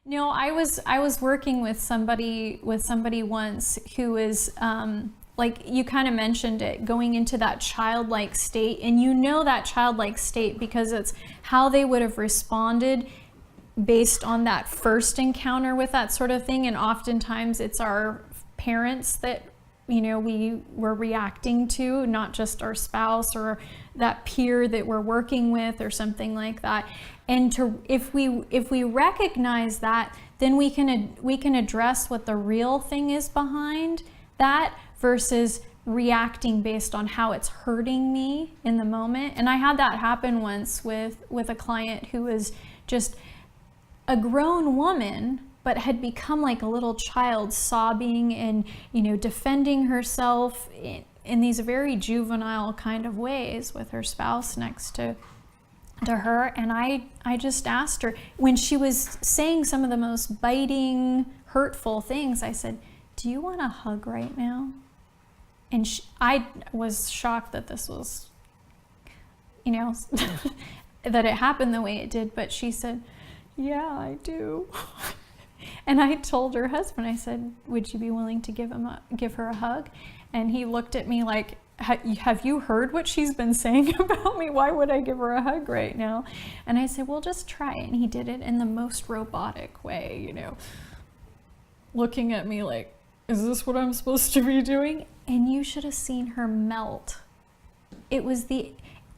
No, I was working with somebody once who was like you kind of mentioned it, going into that childlike state, and you know that childlike state because it's how they would have responded based on that first encounter with that sort of thing. And oftentimes it's our parents that, you know, we were reacting to, not just our spouse or that peer that we're working with or something like that. And if we recognize that, then we can address what the real thing is behind that versus reacting based on how it's hurting me in the moment. And I had that happen once with a client who was just a grown woman, but had become like a little child, sobbing and, you know, defending herself in these very juvenile kind of ways with her spouse next to her. And I just asked her, when she was saying some of the most biting, hurtful things, I said, "Do you want a hug right now?" And I was shocked that this was, you know, that it happened the way it did, but she said, "Yeah, I do." And I told her husband, I said, "Would you be willing to give her a hug?" And he looked at me like, "Have you heard what she's been saying about me? Why would I give her a hug right now?" And I said, "Well, just try it." And he did it in the most robotic way, you know, looking at me like, "Is this what I'm supposed to be doing?" And you should have seen her melt. It was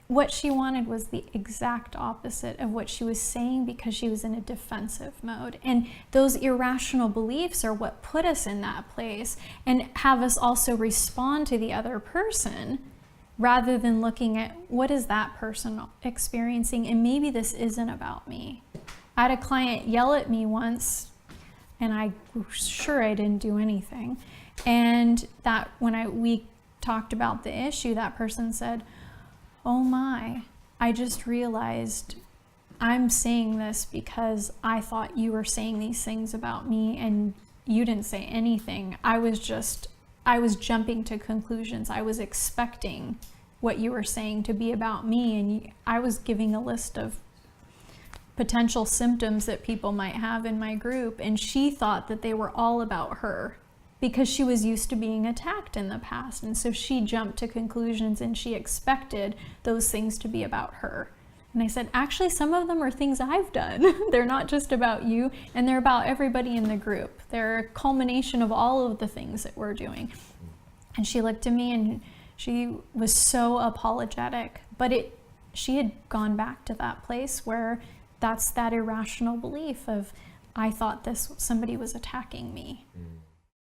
what she wanted was the exact opposite of what she was saying, because she was in a defensive mode. And those irrational beliefs are what put us in that place and have us also respond to the other person rather than looking at what is that person experiencing, and maybe this isn't about me. I had a client yell at me once, and I was sure I didn't do anything. And that when we talked about the issue, that person said, "Oh my, I just realized I'm saying this because I thought you were saying these things about me and you didn't say anything. I was jumping to conclusions. I was expecting what you were saying to be about me, and I was giving a list of potential symptoms that people might have in my group, and she thought that they were all about her because she was used to being attacked in the past. And so she jumped to conclusions and she expected those things to be about her. And I said, actually, some of them are things I've done. They're not just about you, and they're about everybody in the group. They're a culmination of all of the things that we're doing." And she looked at me and she was so apologetic, but she had gone back to that place where that's that irrational belief of, I thought somebody was attacking me.